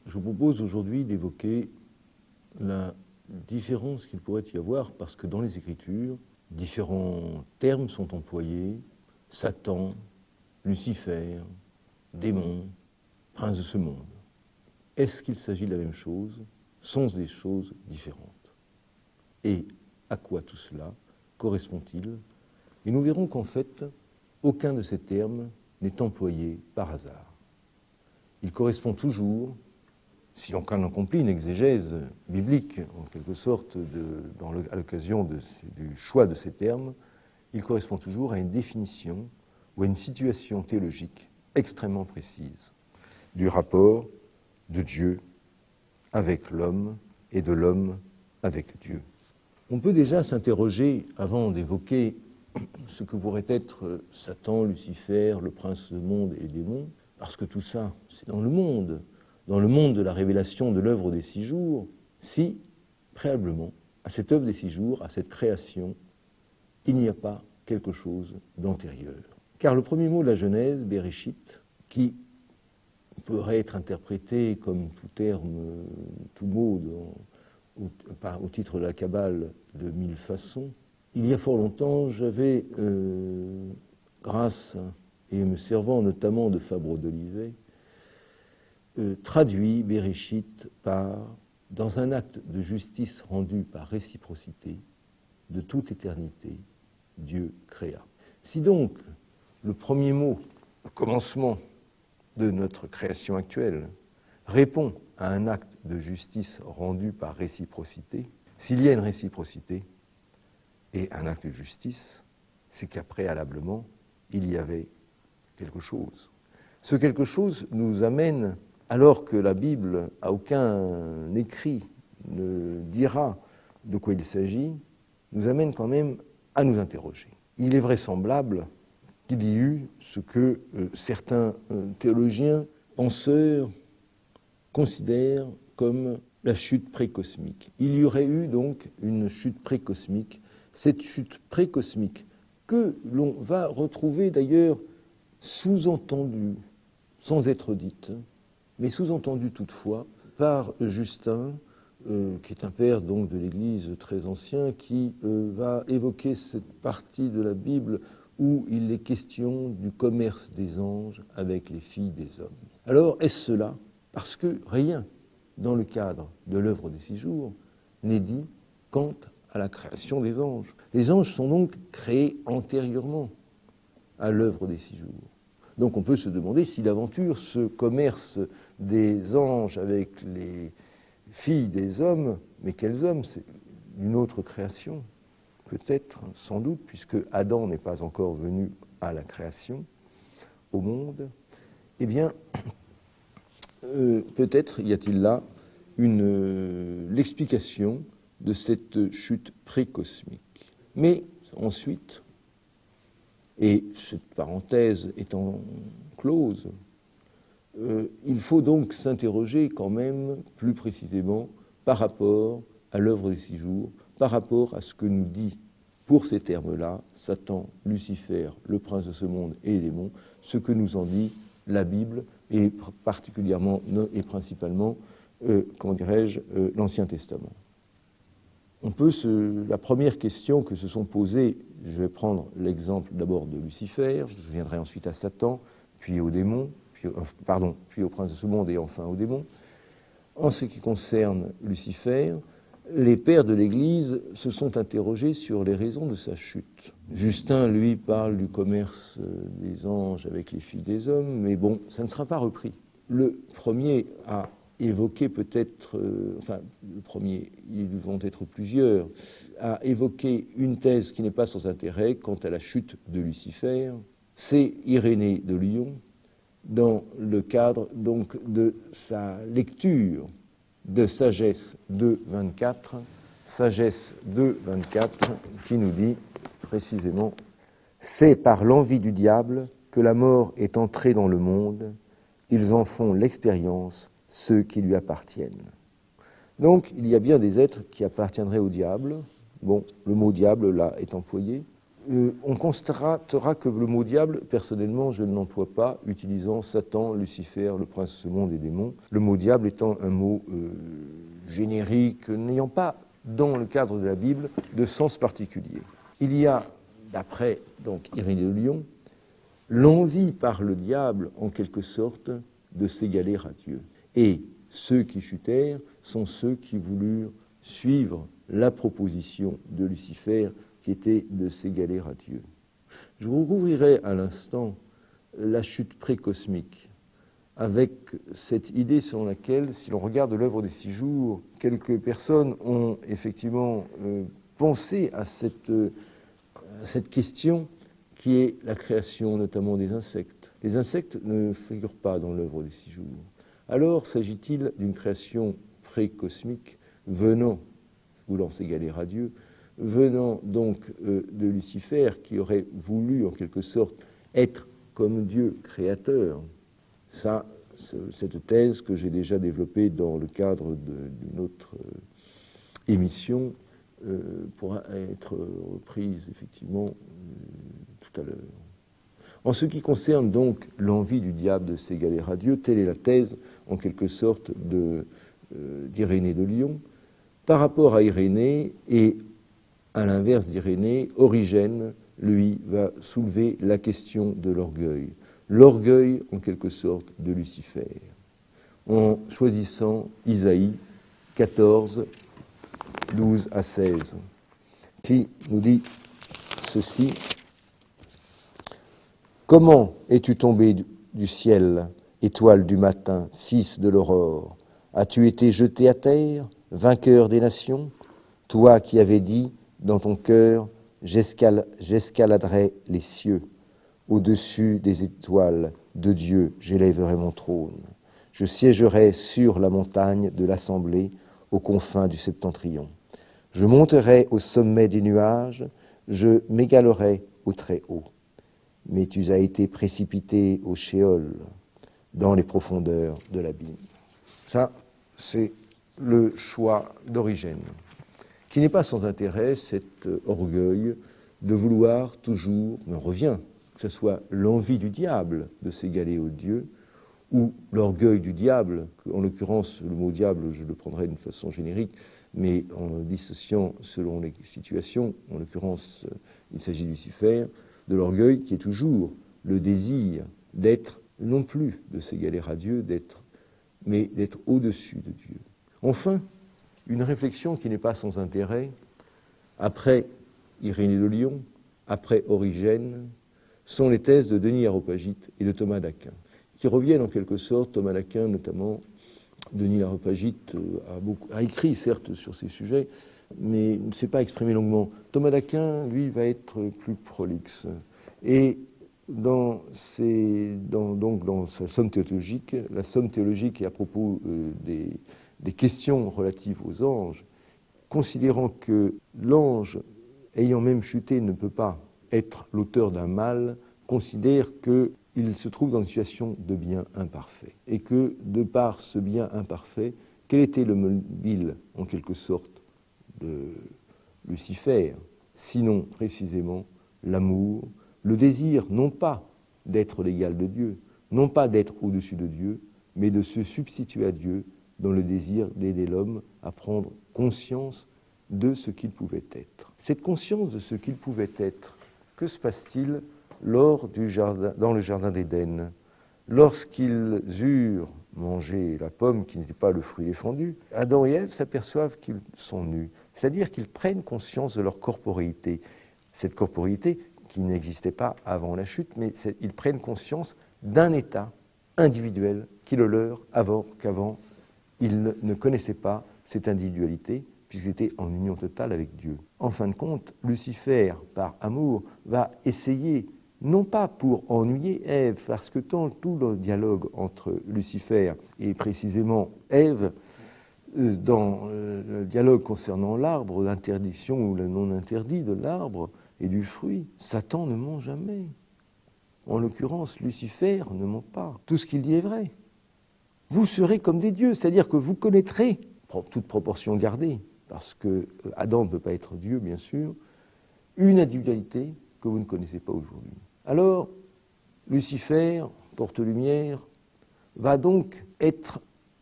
Je vous propose aujourd'hui d'évoquer la différence qu'il pourrait y avoir, parce que dans les Écritures, différents termes sont employés: Satan, Lucifer, démon, prince de ce monde. Est-ce qu'il s'agit de la même chose? Sont-ce des choses différentes? Et à quoi tout cela correspond-il? Et nous verrons qu'en fait, aucun de ces termes n'est employé par hasard. Il correspond toujours, si on accomplit une exégèse biblique, en quelque sorte, à l'occasion du choix de ces termes, il correspond toujours à une définition ou à une situation théologique extrêmement précise du rapport de Dieu avec l'homme et de l'homme avec Dieu. On peut déjà s'interroger, avant d'évoquer ce que pourrait être Satan, Lucifer, le prince du monde et les démons, parce que tout ça, c'est dans le monde de la révélation de l'œuvre des 6 jours, si, préalablement, à cette œuvre des 6 jours, à cette création, il n'y a pas quelque chose d'antérieur. Car le premier mot de la Genèse, Bereshit, qui pourrait être interprété comme tout terme, tout mot au titre de la Kabbale de 1000 façons, il y a fort longtemps, j'avais, grâce et me servant notamment de Fabre d'Olivet, traduit Bereshit par « dans un acte de justice rendu par réciprocité, de toute éternité, Dieu créa ». Si donc le premier mot, le commencement de notre création actuelle, répond à un acte de justice rendu par réciprocité, s'il y a une réciprocité et un acte de justice, c'est qu'à préalablement, il y avait quelque chose. Ce quelque chose nous amène, alors que la Bible, à aucun écrit ne dira de quoi il s'agit, nous amène quand même à nous interroger. Il est vraisemblable qu'il y eut ce que certains théologiens, penseurs, considèrent comme la chute précosmique. Il y aurait eu donc une chute précosmique, cette chute précosmique que l'on va retrouver d'ailleurs sous-entendue, sans être dite, mais sous-entendue toutefois par Justin, qui est un père donc de l'Église très ancien, qui va évoquer cette partie de la Bible où il est question du commerce des anges avec les filles des hommes. Alors, est-ce cela? Parce que rien, dans le cadre de l'œuvre des 6 jours, n'est dit quant à la création des anges. Les anges sont donc créés antérieurement à l'œuvre des 6 jours. Donc on peut se demander si d'aventure ce commerce des anges avec les filles des hommes, mais quels hommes? C'est une autre création. Peut-être, sans doute, puisque Adam n'est pas encore venu à la création, au monde, eh bien, peut-être y a-t-il là l'explication de cette chute précosmique. Mais ensuite, et cette parenthèse étant close, il faut donc s'interroger quand même plus précisément par rapport à l'œuvre des 6 jours, par rapport à ce que nous dit, pour ces termes-là, Satan, Lucifer, le prince de ce monde et les démons, ce que nous en dit la Bible, et particulièrement et principalement, l'Ancien Testament. La première question que se sont posées, je vais prendre l'exemple d'abord de Lucifer, je viendrai ensuite à Satan, puis aux démons, puis au prince de ce monde et enfin aux démons. En ce qui concerne Lucifer, les pères de l'Église se sont interrogés sur les raisons de sa chute. Justin, lui, parle du commerce des anges avec les filles des hommes, mais bon, ça ne sera pas repris. Le premier à évoquer peut-être, le premier, ils vont être plusieurs, à évoquer une thèse qui n'est pas sans intérêt quant à la chute de Lucifer, c'est Irénée de Lyon, dans le cadre donc de sa lecture de Sagesse 2.24, Sagesse 2.24, qui nous dit précisément « C'est par l'envie du diable que la mort est entrée dans le monde, ils en font l'expérience, ceux qui lui appartiennent. » Donc, il y a bien des êtres qui appartiendraient au diable. Bon, le mot diable, là, est employé. on constatera que le mot diable, personnellement, je ne l'emploie pas, utilisant Satan, Lucifer, le prince de ce monde et démons. Le mot diable étant un mot générique, n'ayant pas, dans le cadre de la Bible, de sens particulier. Il y a, d'après donc Irénée de Lyon, l'envie par le diable, en quelque sorte, de s'égaler à Dieu. Et ceux qui chutèrent sont ceux qui voulurent suivre la proposition de Lucifer, qui était de s'égaler à Dieu. Je vous rouvrirai à l'instant la chute précosmique, avec cette idée selon laquelle, si l'on regarde l'œuvre des 6 jours, quelques personnes ont effectivement pensé à cette question qui est la création notamment des insectes. Les insectes ne figurent pas dans l'œuvre des 6 jours. Alors s'agit-il d'une création précosmique venant, voulant s'égaler à Dieu, venant donc de Lucifer, qui aurait voulu en quelque sorte être comme Dieu créateur? Ça, cette thèse que j'ai déjà développée dans le cadre d'une autre émission pourra être reprise effectivement tout à l'heure. En ce qui concerne donc l'envie du diable de s'égaler à Dieu, telle est la thèse en quelque sorte d'Irénée de Lyon. Par rapport à Irénée et à l'inverse d'Irénée, Origène, lui, va soulever la question de l'orgueil. L'orgueil, en quelque sorte, de Lucifer, en choisissant Isaïe 14, 12 à 16, qui nous dit ceci. « Comment es-tu tombé du ciel, étoile du matin, fils de l'aurore? As-tu été jeté à terre, vainqueur des nations? Toi qui avais dit dans ton cœur, j'escaladerai les cieux. Au-dessus des étoiles de Dieu, j'élèverai mon trône. Je siégerai sur la montagne de l'assemblée, aux confins du septentrion. Je monterai au sommet des nuages, je m'égalerai au très haut. Mais tu as été précipité au Sheol, dans les profondeurs de l'abîme. » Ça, c'est le choix d'Origène, qui n'est pas sans intérêt, cet orgueil de vouloir toujours, mais on revient, que ce soit l'envie du diable de s'égaler au Dieu, ou l'orgueil du diable, en l'occurrence le mot diable je le prendrai d'une façon générique, mais en dissociant selon les situations, en l'occurrence il s'agit de Lucifer, de l'orgueil qui est toujours le désir d'être, non plus de s'égaler à Dieu, mais d'être au-dessus de Dieu. Enfin, une réflexion qui n'est pas sans intérêt, après Irénée de Lyon, après Origène, sont les thèses de Denis Aréopagite et de Thomas d'Aquin, qui reviennent en quelque sorte, Thomas d'Aquin notamment. Denis Aréopagite a écrit certes sur ces sujets, mais ne s'est pas exprimé longuement. Thomas d'Aquin, lui, va être plus prolixe. Et dans sa somme théologique, la somme théologique est à propos des questions relatives aux anges, considérant que l'ange, ayant même chuté, ne peut pas être l'auteur d'un mal, considère qu'il se trouve dans une situation de bien imparfait. Et que, de par ce bien imparfait, quel était le mobile, en quelque sorte, de Lucifer, sinon précisément l'amour, le désir, non pas d'être l'égal de Dieu, non pas d'être au-dessus de Dieu, mais de se substituer à Dieu dans le désir d'aider l'homme à prendre conscience de ce qu'il pouvait être. Cette conscience de ce qu'il pouvait être, que se passe-t-il dans le jardin d'Éden? Lorsqu'ils eurent mangé la pomme qui n'était pas le fruit défendu, Adam et Ève s'aperçoivent qu'ils sont nus, c'est-à-dire qu'ils prennent conscience de leur corporéité. Cette corporéité qui n'existait pas avant la chute, mais ils prennent conscience d'un état individuel qui est le leur, qu'avant ils ne connaissaient pas cette individualité, puisqu'ils étaient en union totale avec Dieu. En fin de compte, Lucifer, par amour, va essayer, non pas pour ennuyer Ève, parce que tout le dialogue entre Lucifer et précisément Ève, dans le dialogue concernant l'arbre, l'interdiction ou le non-interdit de l'arbre et du fruit, Satan ne ment jamais. En l'occurrence, Lucifer ne ment pas. Tout ce qu'il dit est vrai. Vous serez comme des dieux, c'est-à-dire que vous connaîtrez, toute proportion gardée, parce que Adam ne peut pas être Dieu, bien sûr, une individualité que vous ne connaissez pas aujourd'hui. Alors, Lucifer, porte-lumière, va donc être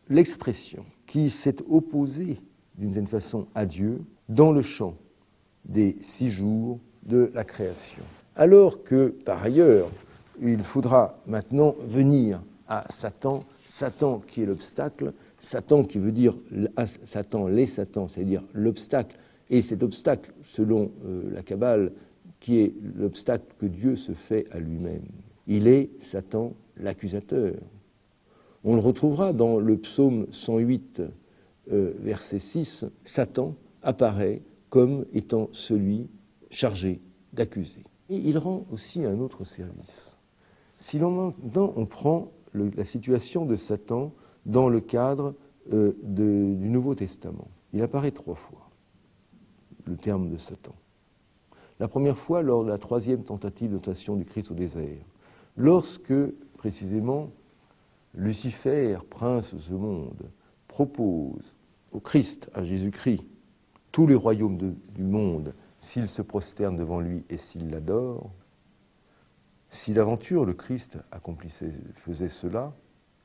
l'expression qui s'est opposée d'une certaine façon à Dieu dans le champ des 6 jours de la création. Alors que, par ailleurs, il faudra maintenant venir à Satan, Satan qui est l'obstacle, Satan qui veut dire Satan, les Satans, c'est-à-dire l'obstacle, et cet obstacle, selon la Kabbale, qui est l'obstacle que Dieu se fait à lui-même. Il est, Satan, l'accusateur. On le retrouvera dans le psaume 108, verset 6, Satan apparaît comme étant celui chargé d'accuser. Et il rend aussi un autre service. Si maintenant on prend la situation de Satan dans le cadre du Nouveau Testament, il apparaît 3 fois, le terme de Satan. La première fois lors de la 3e tentative de tentation du Christ au désert, lorsque, précisément, Lucifer, prince de ce monde, propose au Christ, à Jésus-Christ, tous les royaumes du monde, s'il se prosterne devant lui et s'il l'adore. Si d'aventure le Christ faisait cela,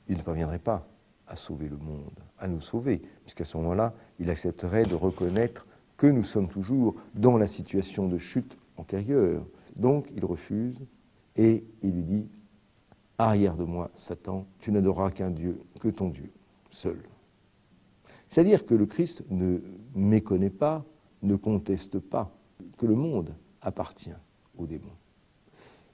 il ne parviendrait pas à sauver le monde, à nous sauver, puisqu'à ce moment-là, il accepterait de reconnaître que nous sommes toujours dans la situation de chute antérieure. Donc il refuse et il lui dit « Arrière de moi, Satan, tu n'adoreras qu'un Dieu, que ton Dieu, seul. » C'est-à-dire que le Christ ne méconnaît pas, ne conteste pas que le monde appartient aux démons.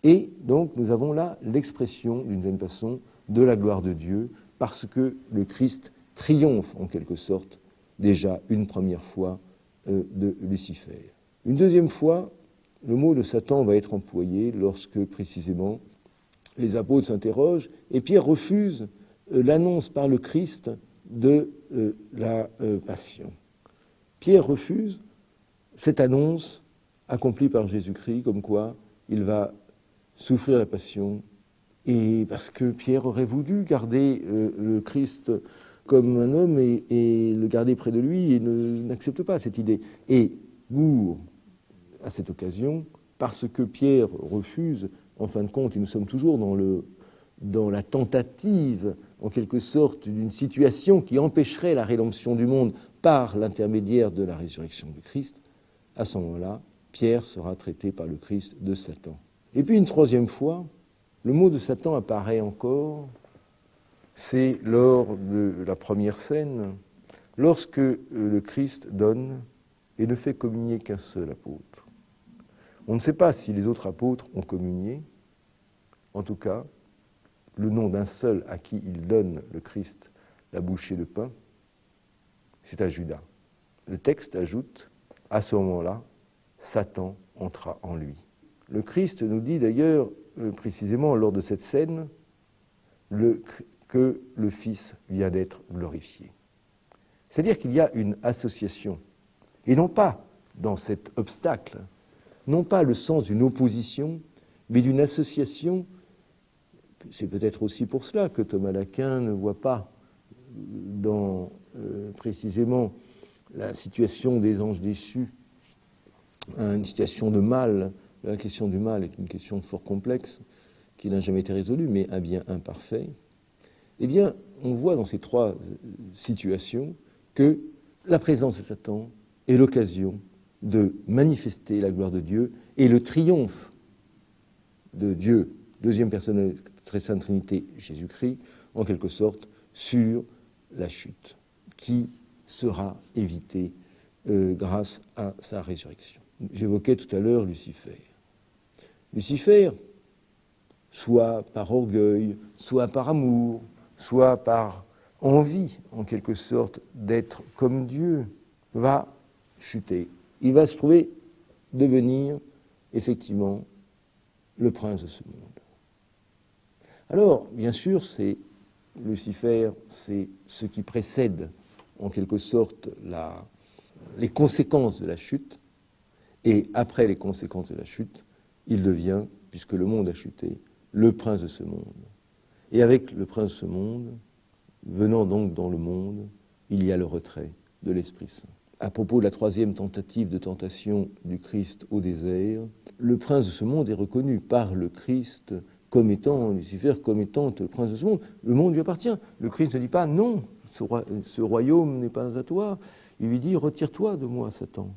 Et donc nous avons là l'expression, d'une certaine façon, de la gloire de Dieu, parce que le Christ triomphe en quelque sorte, déjà une première fois, de Lucifer. Une deuxième fois, le mot de Satan va être employé lorsque, précisément, les apôtres s'interrogent et Pierre refuse l'annonce par le Christ de la passion. Pierre refuse cette annonce accomplie par Jésus-Christ, comme quoi il va souffrir la passion, et parce que Pierre aurait voulu garder le Christ comme un homme et le garder près de lui et n'accepte pas cette idée. Et pour, à cette occasion, parce que Pierre refuse, en fin de compte, et nous sommes toujours dans la tentative, en quelque sorte, d'une situation qui empêcherait la rédemption du monde par l'intermédiaire de la résurrection du Christ, à ce moment-là, Pierre sera traité par le Christ de Satan. Et puis une troisième fois, le mot de Satan apparaît encore, c'est lors de la première scène, lorsque le Christ donne et ne fait communier qu'un seul apôtre. On ne sait pas si les autres apôtres ont communié, en tout cas, le nom d'un seul à qui il donne, le Christ, la bouchée de pain, c'est à Judas. Le texte ajoute, à ce moment-là, Satan entra en lui. Le Christ nous dit d'ailleurs, précisément lors de cette scène, que le Fils vient d'être glorifié. C'est-à-dire qu'il y a une association, et non pas dans cet obstacle, non pas le sens d'une opposition, mais d'une association. C'est peut-être aussi pour cela que Thomas d'Aquin ne voit pas dans précisément la situation des anges déchus une situation de mal. La question du mal est une question fort complexe qui n'a jamais été résolue, mais un bien imparfait. Eh bien, on voit dans ces 3 situations que la présence de Satan est l'occasion de manifester la gloire de Dieu et le triomphe de Dieu, deuxième personne de la très sainte Trinité, Jésus-Christ, en quelque sorte, sur la chute, qui sera évitée grâce à sa résurrection. J'évoquais tout à l'heure Lucifer. Lucifer, soit par orgueil, soit par amour, soit par envie, en quelque sorte, d'être comme Dieu, va chuter. Il va se trouver devenir, effectivement, le prince de ce monde. Alors, bien sûr, c'est Lucifer, c'est ce qui précède, en quelque sorte, les conséquences de la chute, et après les conséquences de la chute, il devient, puisque le monde a chuté, le prince de ce monde. Et avec le prince de ce monde, venant donc dans le monde, il y a le retrait de l'Esprit Saint. à propos de la troisième tentative de tentation du Christ au désert, le prince de ce monde est reconnu par le Christ comme étant, Lucifer, comme étant le prince de ce monde. Le monde lui appartient. Le Christ ne dit pas non, ce royaume n'est pas à toi. Il lui dit retire-toi de moi, Satan.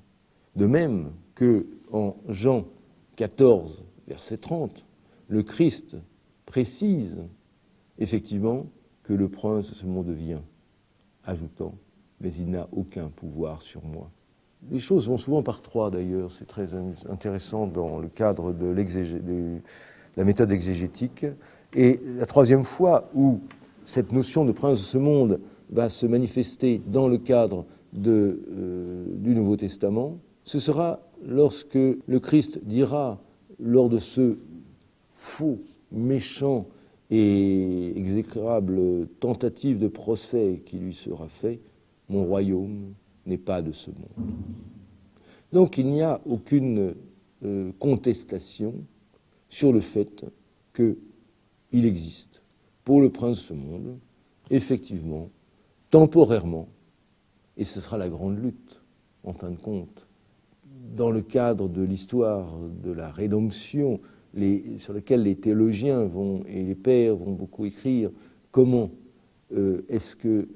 De même que en Jean 14, verset 30, le Christ précise effectivement que le prince de ce monde vient, ajoutant mais il n'a aucun pouvoir sur moi. Les choses vont souvent par trois d'ailleurs, c'est très intéressant dans le cadre de la méthode exégétique. Et la troisième fois où cette notion de prince de ce monde va se manifester dans le cadre du Nouveau Testament, ce sera lorsque le Christ dira, lors de ce faux, méchant et exécrable tentative de procès qui lui sera fait, mon royaume n'est pas de ce monde. Donc il n'y a aucune contestation sur le fait qu'il existe pour le prince de ce monde, effectivement, temporairement, et ce sera la grande lutte, en fin de compte, dans le cadre de l'histoire de la rédemption, sur laquelle les théologiens et les pères vont beaucoup écrire, comment est-ce que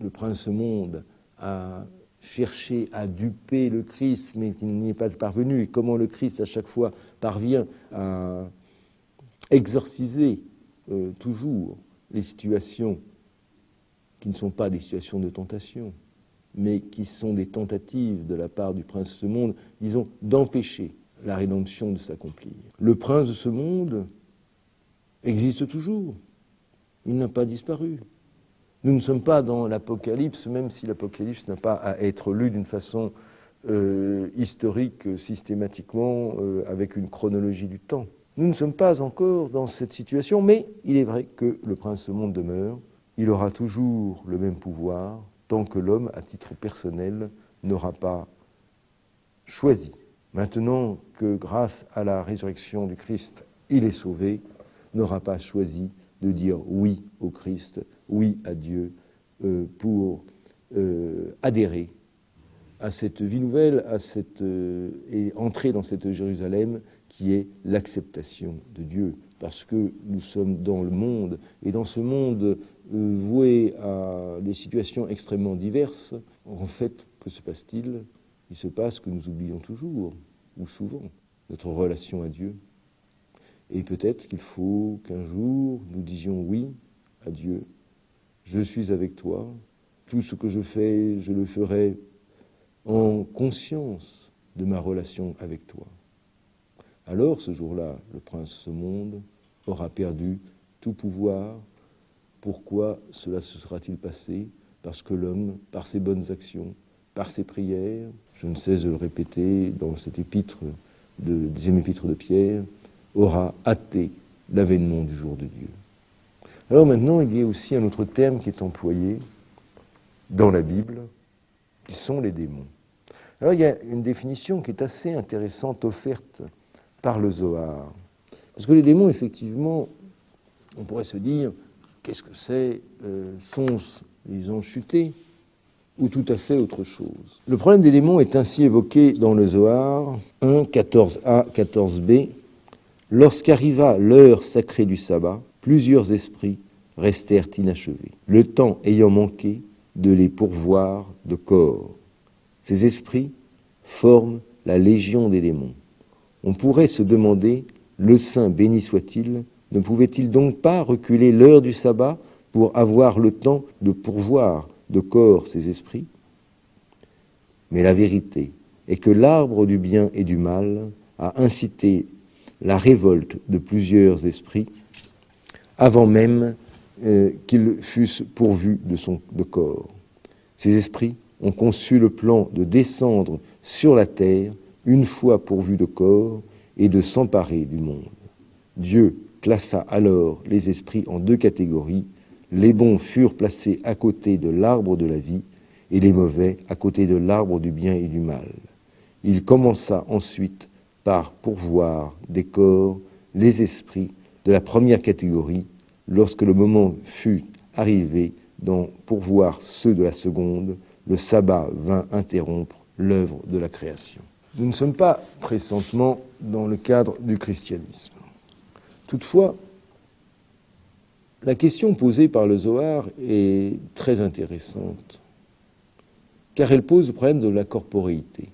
le prince de ce monde a cherché à duper le Christ, mais qu'il n'y est pas parvenu, et comment le Christ, à chaque fois, parvient à exorciser toujours les situations qui ne sont pas des situations de tentation, mais qui sont des tentatives de la part du prince de ce monde, disons, d'empêcher la rédemption de s'accomplir. Le prince de ce monde existe toujours. Il n'a pas disparu. Nous ne sommes pas dans l'Apocalypse, même si l'Apocalypse n'a pas à être lu d'une façon historique, systématiquement, avec une chronologie du temps. Nous ne sommes pas encore dans cette situation, mais il est vrai que le prince de ce monde demeure. Il aura toujours le même pouvoir tant que l'homme, à titre personnel, n'aura pas choisi. Maintenant que grâce à la résurrection du Christ, il est sauvé, n'aura pas choisi de dire oui au Christ, oui à Dieu, pour adhérer à cette vie nouvelle, et entrer dans cette Jérusalem qui est l'acceptation de Dieu. Parce que nous sommes dans le monde, et dans ce monde voué à des situations extrêmement diverses, en fait, que se passe-t-il ? Il se passe que nous oublions toujours, ou souvent, notre relation à Dieu. Et peut-être qu'il faut qu'un jour, nous disions oui à Dieu. Je suis avec toi. Tout ce que je fais, je le ferai en conscience de ma relation avec toi. Alors, ce jour-là, le prince de ce monde aura perdu tout pouvoir. Pourquoi cela se sera-t-il passé ? Parce que l'homme, par ses bonnes actions, par ses prières, je ne cesse de le répéter dans cette deuxième épître de Pierre, aura hâté l'avènement du jour de Dieu. Alors maintenant, il y a aussi un autre terme qui est employé dans la Bible, qui sont les démons. Alors il y a une définition qui est assez intéressante offerte par le Zohar. Parce que les démons, effectivement, on pourrait se dire, qu'est-ce que c'est ? Sont-ce les anges chutés ? Ou tout à fait autre chose. Le problème des démons est ainsi évoqué dans le Zohar 1, 14a, 14b. Lorsqu'arriva l'heure sacrée du sabbat, plusieurs esprits restèrent inachevés, le temps ayant manqué de les pourvoir de corps. Ces esprits forment la légion des démons. On pourrait se demander, le saint béni soit-il, ne pouvait-il donc pas reculer l'heure du sabbat pour avoir le temps de pourvoir de corps ces esprits? Mais la vérité est que l'arbre du bien et du mal a incité la révolte de plusieurs esprits avant même qu'ils fussent pourvus de corps. Ces esprits ont conçu le plan de descendre sur la terre une fois pourvus de corps et de s'emparer du monde. Dieu classa alors les esprits en deux catégories. Les bons furent placés à côté de l'arbre de la vie et les mauvais à côté de l'arbre du bien et du mal. Il commença ensuite par pourvoir des corps les esprits de la première catégorie lorsque le moment fut arrivé d'en pourvoir ceux de la seconde. le sabbat vint interrompre l'œuvre de la création. Nous ne sommes pas présentement dans le cadre du christianisme. Toutefois, la question posée par le Zohar est très intéressante, car elle pose le problème de la corporéité.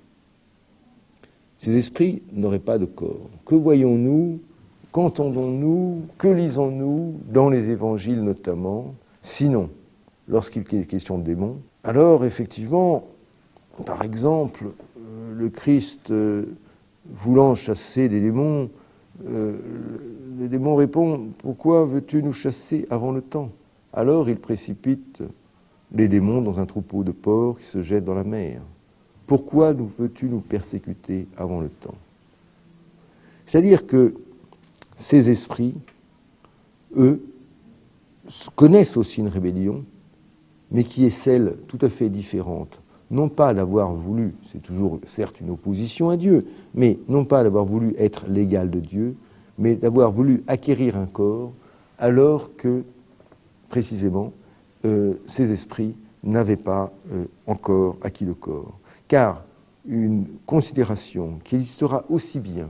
Ces esprits n'auraient pas de corps. Que voyons-nous, qu'entendons-nous, que lisons-nous dans les évangiles notamment, sinon, lorsqu'il est question de démons? Alors, effectivement, par exemple, le Christ voulant chasser des démons, les démons répondent « Pourquoi veux-tu nous chasser avant le temps ?» Alors il précipite les démons dans un troupeau de porcs qui se jettent dans la mer. « Pourquoi veux-tu nous persécuter avant le temps ?» C'est-à-dire que ces esprits, eux, connaissent aussi une rébellion, mais qui est celle tout à fait différente. Non pas d'avoir voulu, c'est toujours certes une opposition à Dieu, mais non pas d'avoir voulu être l'égal de Dieu, mais d'avoir voulu acquérir un corps, alors que, précisément, ces esprits n'avaient pas encore acquis le corps. Car une considération qui existera aussi bien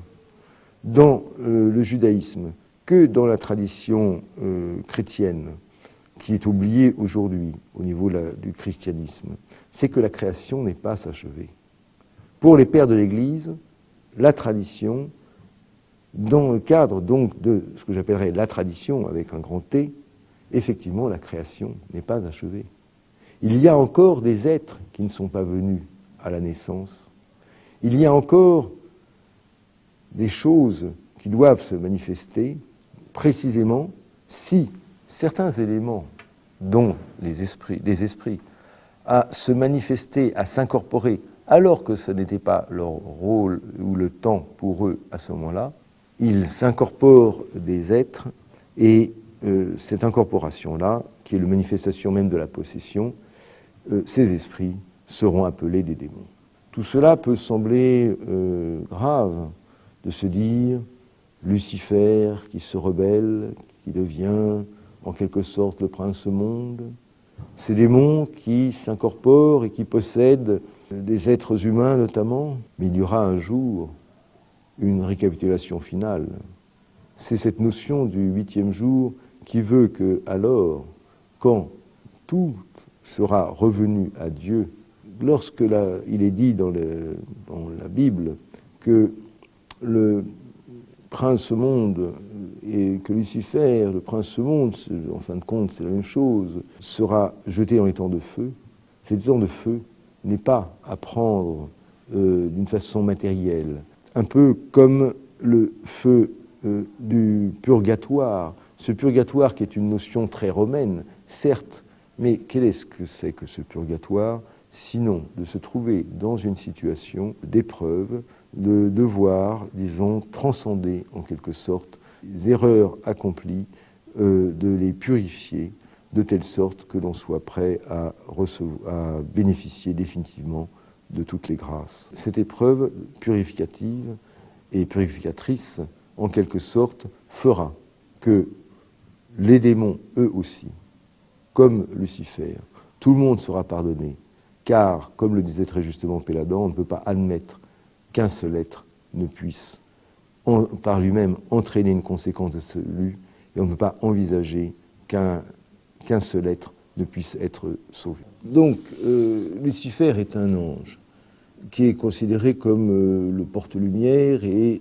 dans le judaïsme que dans la tradition chrétienne, qui est oubliée aujourd'hui au niveau du christianisme, c'est que la création n'est pas achevée. Pour les pères de l'Église, la tradition, dans le cadre donc de ce que j'appellerais la tradition avec un grand T, effectivement la création n'est pas achevée. Il y a encore des êtres qui ne sont pas venus à la naissance. Il y a encore des choses qui doivent se manifester, précisément si certains éléments dont des esprits, à se manifester, à s'incorporer, alors que ce n'était pas leur rôle ou le temps pour eux à ce moment-là, ils s'incorporent des êtres et cette incorporation-là, qui est la manifestation même de la possession, ces esprits seront appelés des démons. Tout cela peut sembler grave de se dire Lucifer qui se rebelle, qui devient en quelque sorte le prince-monde, ces démons qui s'incorporent et qui possèdent des êtres humains notamment, mais il y aura un jour une récapitulation finale. C'est cette notion du 8e jour qui veut que, alors, quand tout sera revenu à Dieu, lorsque il est dit dans la Bible que le prince-monde et que Lucifer, le prince-monde, en fin de compte c'est la même chose, sera jeté dans les temps de feu. Cet temps de feu n'est pas à prendre d'une façon matérielle, un peu comme le feu du purgatoire. Ce purgatoire qui est une notion très romaine, certes, mais qu'est-ce que c'est que ce purgatoire, sinon de se trouver dans une situation d'épreuve, de devoir, disons, transcender en quelque sorte les erreurs accomplies, de les purifier, de telle sorte que l'on soit prêt à bénéficier définitivement de toutes les grâces. Cette épreuve purificative et purificatrice, en quelque sorte, fera que les démons, eux aussi, comme Lucifer, tout le monde sera pardonné, car, comme le disait très justement Péladan, on ne peut pas admettre qu'un seul être ne puisse, par lui-même, entraîner une conséquence de celui, et on ne peut pas envisager qu'un seul être ne puisse être sauvé. Donc, Lucifer est un ange qui est considéré comme le porte-lumière, et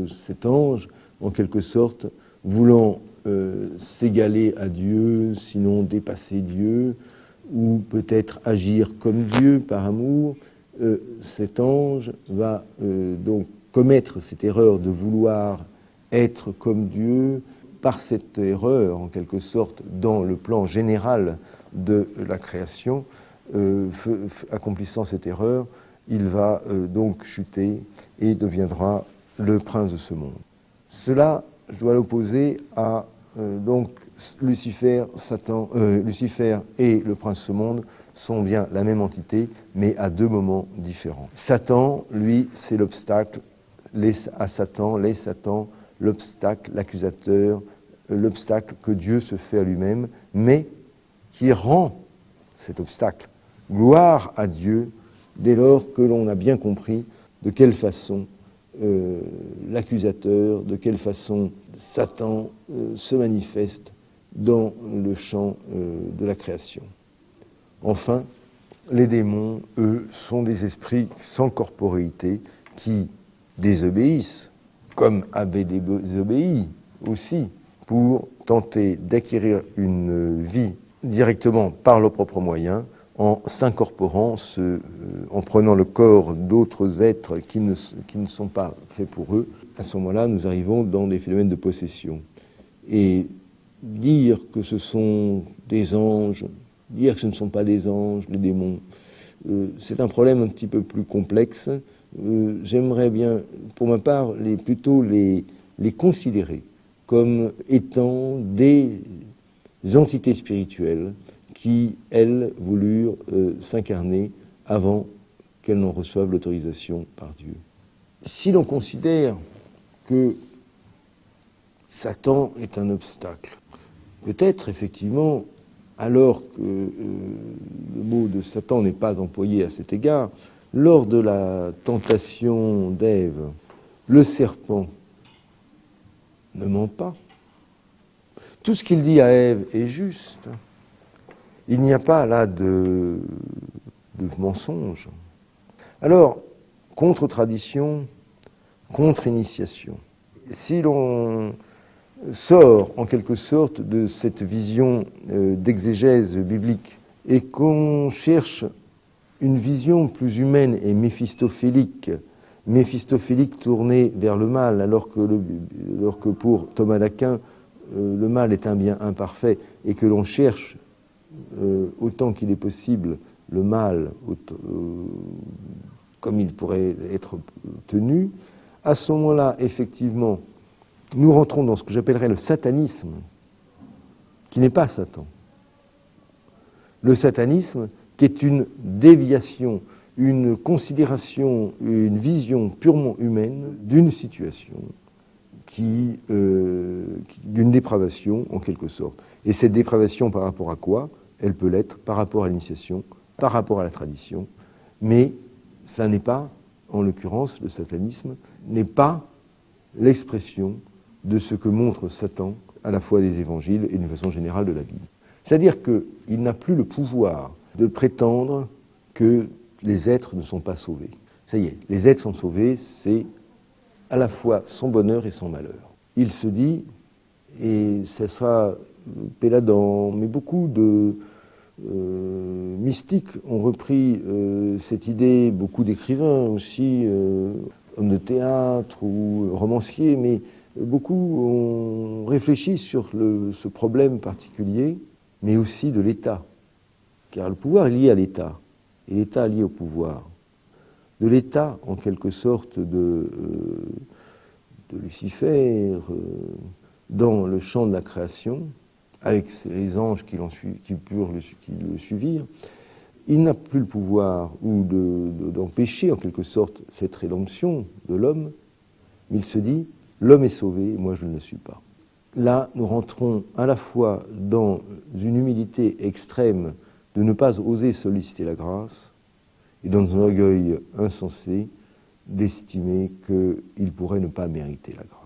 cet ange, en quelque sorte, voulant s'égaler à Dieu, sinon dépasser Dieu, ou peut-être agir comme Dieu par amour, cet ange va donc commettre cette erreur de vouloir être comme Dieu. Par cette erreur, en quelque sorte, dans le plan général de la création, accomplissant cette erreur, il va donc chuter et deviendra le prince de ce monde. Cela, je dois l'opposer à donc Lucifer, Satan, Lucifer et le prince de ce monde sont bien la même entité, mais à deux moments différents. Satan, lui, c'est l'obstacle, Satan, l'obstacle, l'accusateur, l'obstacle que Dieu se fait à lui-même, mais qui rend cet obstacle gloire à Dieu dès lors que l'on a bien compris de quelle façon l'accusateur, de quelle façon Satan se manifeste dans le champ de la création. Enfin, les démons, eux, sont des esprits sans corporéité qui désobéissent, comme avaient désobéi aussi, pour tenter d'acquérir une vie directement par leurs propres moyens, en s'incorporant, en prenant le corps d'autres êtres qui ne sont pas faits pour eux. À ce moment-là, nous arrivons dans des phénomènes de possession. Et dire que ce sont des anges, dire que ce ne sont pas des anges, les démons, c'est un problème un petit peu plus complexe. J'aimerais bien, pour ma part, plutôt les considérer comme étant des entités spirituelles qui, elles, voulurent s'incarner avant qu'elles n'en reçoivent l'autorisation par Dieu. Si l'on considère que Satan est un obstacle, peut-être effectivement, alors que le mot de Satan n'est pas employé à cet égard, lors de la tentation d'Ève, le serpent ne ment pas. Tout ce qu'il dit à Ève est juste. Il n'y a pas là de mensonge. Alors, contre-tradition, contre-initiation. Si l'on sort en quelque sorte de cette vision d'exégèse biblique et qu'on cherche une vision plus humaine et méphistophélique tournée vers le mal, alors que pour Thomas d'Aquin, le mal est un bien imparfait et que l'on cherche autant qu'il est possible le mal comme il pourrait être tenu, à ce moment-là, effectivement, nous rentrons dans ce que j'appellerais le satanisme, qui n'est pas Satan. Le satanisme, qui est une déviation, une considération, une vision purement humaine d'une situation, d'une dépravation, en quelque sorte. Et cette dépravation, par rapport à quoi? Elle peut l'être par rapport à l'initiation, par rapport à la tradition, mais ça n'est pas, en l'occurrence, le satanisme n'est pas l'expression de ce que montre Satan à la fois des évangiles et d'une façon générale de la Bible. C'est-à-dire qu'il n'a plus le pouvoir de prétendre que les êtres ne sont pas sauvés. Ça y est, les êtres sont sauvés, c'est à la fois son bonheur et son malheur. Il se dit, et ce sera Péladan, mais beaucoup de mystiques ont repris cette idée, beaucoup d'écrivains aussi, hommes de théâtre ou romanciers, mais beaucoup ont réfléchi sur ce problème particulier, mais aussi de l'État. Car le pouvoir est lié à l'État, et l'État est lié au pouvoir. De l'État, en quelque sorte, de Lucifer, dans le champ de la création, avec les anges qui le suivirent, il n'a plus le pouvoir d'empêcher en quelque sorte cette rédemption de l'homme, mais il se dit, l'homme est sauvé, moi je ne le suis pas. Là, nous rentrons à la fois dans une humilité extrême de ne pas oser solliciter la grâce, et dans un orgueil insensé d'estimer qu'il pourrait ne pas mériter la grâce.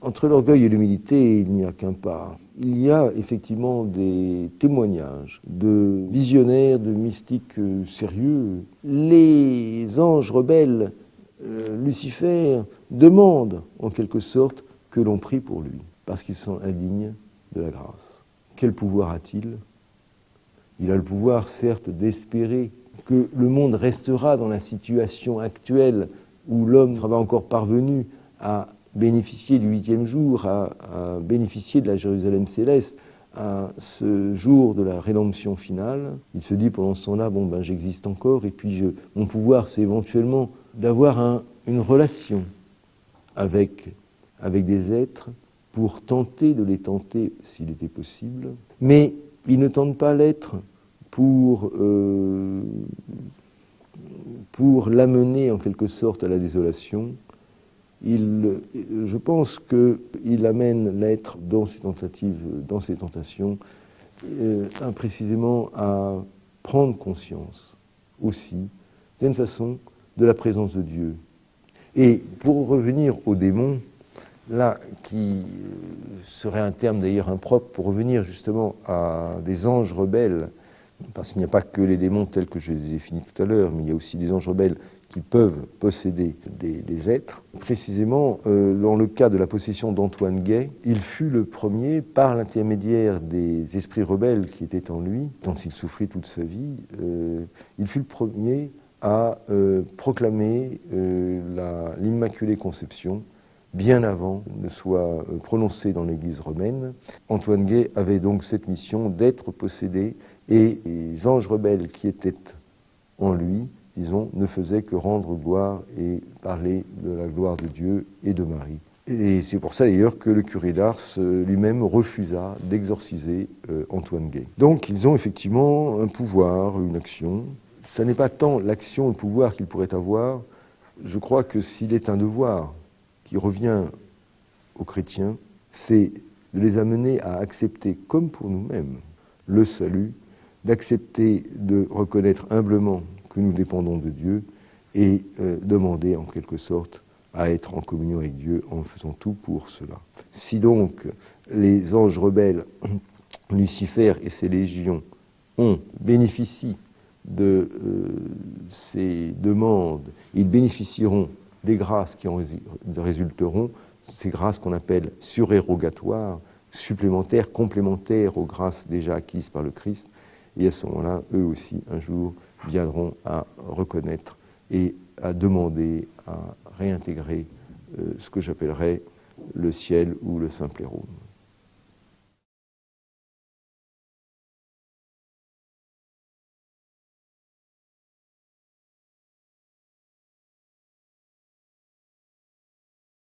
Entre l'orgueil et l'humilité, il n'y a qu'un pas. Il y a effectivement des témoignages de visionnaires, de mystiques sérieux. Les anges rebelles, Lucifer, demandent en quelque sorte que l'on prie pour lui, parce qu'ils sont indignes de la grâce. Quel pouvoir a-t-il? Il a le pouvoir, certes, d'espérer que le monde restera dans la situation actuelle où l'homme ne sera pas encore parvenu à bénéficier du 8e jour, à bénéficier de la Jérusalem céleste, à ce jour de la rédemption finale. Il se dit pendant ce temps-là, j'existe encore, et puis mon pouvoir, c'est éventuellement d'avoir une relation avec des êtres pour tenter de les tenter s'il était possible. Mais il ne tente pas l'être pour l'amener en quelque sorte à la désolation. Je pense qu'il amène l'être dans ses tentatives, dans ses tentations, précisément à prendre conscience aussi, d'une façon, de la présence de Dieu. Et pour revenir aux démons, là, qui serait un terme d'ailleurs impropre, pour revenir justement à des anges rebelles, parce qu'il n'y a pas que les démons tels que je les ai définis tout à l'heure, mais il y a aussi des anges rebelles qui peuvent posséder des êtres. Précisément, dans le cas de la possession d'Antoine Gay, il fut le premier, par l'intermédiaire des esprits rebelles qui étaient en lui, dont il souffrit toute sa vie, il fut le premier à proclamer l'Immaculée Conception, bien avant ne soit prononcé dans l'Église romaine. Antoine Gay avait donc cette mission d'être possédé, et les anges rebelles qui étaient en lui, disons, ne faisaient que rendre gloire et parler de la gloire de Dieu et de Marie. Et c'est pour ça d'ailleurs que le curé d'Ars lui-même refusa d'exorciser Antoine Gay. Donc ils ont effectivement un pouvoir, une action. Ça n'est pas tant l'action, le pouvoir qu'ils pourraient avoir. Je crois que s'il est un devoir qui revient aux chrétiens, c'est de les amener à accepter, comme pour nous-mêmes, le salut, d'accepter de reconnaître humblement que nous dépendons de Dieu et demander en quelque sorte à être en communion avec Dieu en faisant tout pour cela. Si donc les anges rebelles, Lucifer et ses légions, bénéficient de ces demandes, ils bénéficieront des grâces qui en résulteront, ces grâces qu'on appelle surérogatoires, supplémentaires, complémentaires aux grâces déjà acquises par le Christ. Et à ce moment-là, eux aussi, un jour, viendront à reconnaître et à demander à réintégrer ce que j'appellerais le ciel ou le Saint-Plérum.